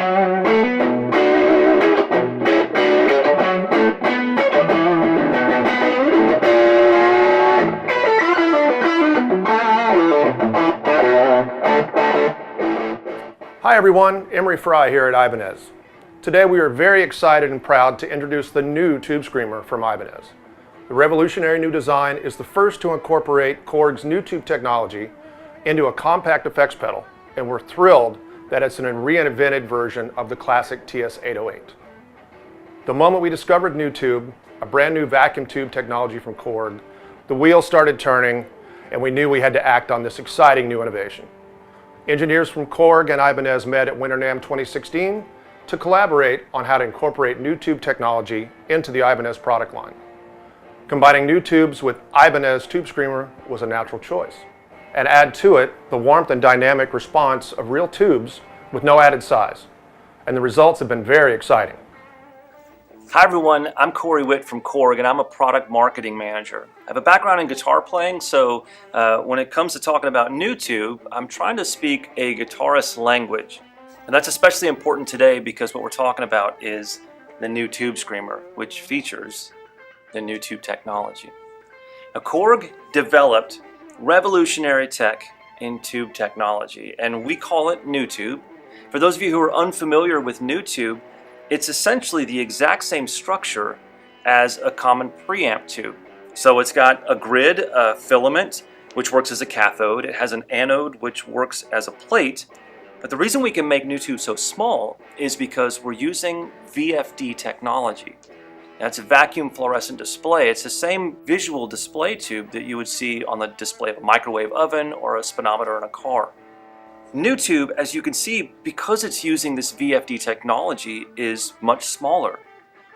Hi everyone, Emery Fry here at Ibanez. Today we are very excited and proud to introduce the new Tubescreamer from Ibanez. The revolutionary new design is the first to incorporate Korg's Nutube technology into a compact effects pedal, and we're thrilled that it's a reinvented version of the classic TS-808. The moment we discovered Nutube, a brand new vacuum tube technology from Korg, the wheels started turning and we knew we had to act on this exciting new innovation. Engineers from Korg and Ibanez met at Winter NAMM 2016 to collaborate on how to incorporate Nutube technology into the Ibanez product line. Combining Nutubes with Ibanez Tubescreamer was a natural choice, and add to it the warmth and dynamic response of real tubes with no added size. And the results have been very exciting. Hi everyone, I'm Corey Witt from Korg and I'm a product marketing manager. I have a background in guitar playing, so when it comes to talking about Nutube, I'm trying to speak a guitarist's language. And that's especially important today because what we're talking about is the new Tubescreamer, which features the Nutube technology. Now, Korg developed revolutionary tech in tube technology, and we call it Nutube. For those of you who are unfamiliar with Nutube, it's essentially the exact same structure as a common preamp tube. So it's got a grid, a filament, which works as a cathode. It has an anode, which works as a plate. But the reason we can make Nutube so small is because we're using VFD technology. That's a vacuum fluorescent display. It's the same visual display tube that you would see on the display of a microwave oven or a speedometer in a car. Nutube, as you can see, because it's using this VFD technology, is much smaller.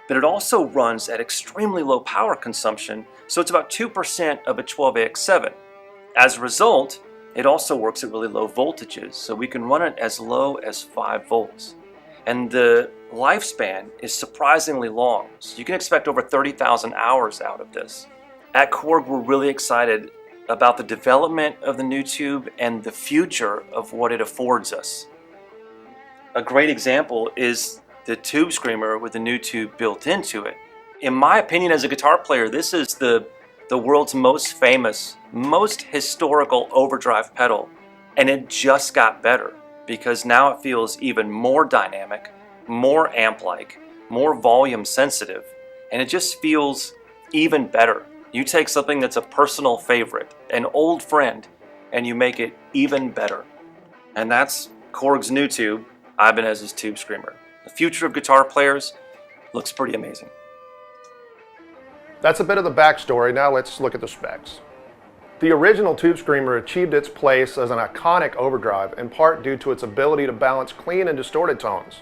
But it also runs at extremely low power consumption, so it's about 2% of a 12AX7. As a result, it also works at really low voltages, so we can run it as low as 5 volts. And the lifespan is surprisingly long, so you can expect over 30,000 hours out of this. At Korg, we're really excited about the development of the Nutube and the future of what it affords us. A great example is the Tubescreamer with the Nutube built into it. In my opinion as a guitar player, this is the world's most famous, most historical overdrive pedal, and it just got better because now it feels even more dynamic, more amp-like, more volume sensitive, and it just feels even better. You take something that's a personal favorite, an old friend, and you make it even better. And that's Korg's Nutube, Ibanez's Tubescreamer. The future of guitar players looks pretty amazing. That's a bit of the backstory. Now let's look at the specs. The original Tubescreamer achieved its place as an iconic overdrive in part due to its ability to balance clean and distorted tones.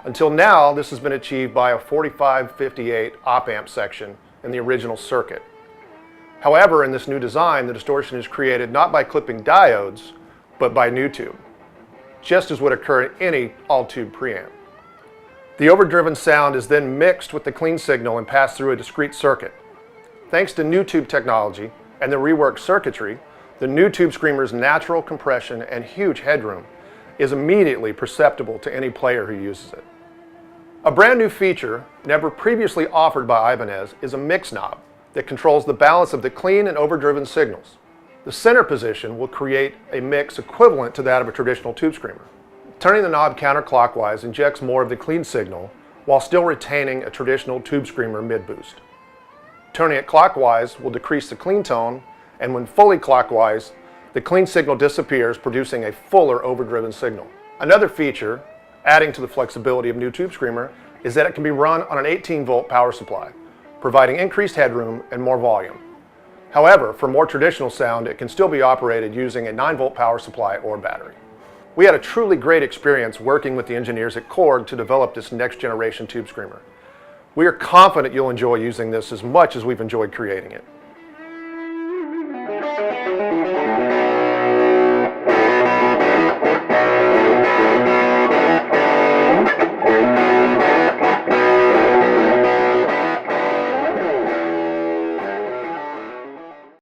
Until now, this has been achieved by a 4558 op-amp section in the original circuit. However, in this new design, the distortion is created not by clipping diodes, but by Nutube, just as would occur in any all-tube preamp. The overdriven sound is then mixed with the clean signal and passed through a discrete circuit. Thanks to Nutube technology and the reworked circuitry, the new Tubescreamer's natural compression and huge headroom is immediately perceptible to any player who uses it. A brand new feature, never previously offered by Ibanez, is a mix knob that controls the balance of the clean and overdriven signals. The center position will create a mix equivalent to that of a traditional Tubescreamer. Turning the knob counterclockwise injects more of the clean signal while still retaining a traditional Tubescreamer mid-boost. Turning it clockwise will decrease the clean tone, and when fully clockwise, the clean signal disappears, producing a fuller overdriven signal. Another feature, adding to the flexibility of new Tubescreamer, is that it can be run on an 18-volt power supply, providing increased headroom and more volume. However, for more traditional sound, it can still be operated using a 9-volt power supply or battery. We had a truly great experience working with the engineers at Korg to develop this next-generation Tubescreamer. We are confident you'll enjoy using this as much as we've enjoyed creating it.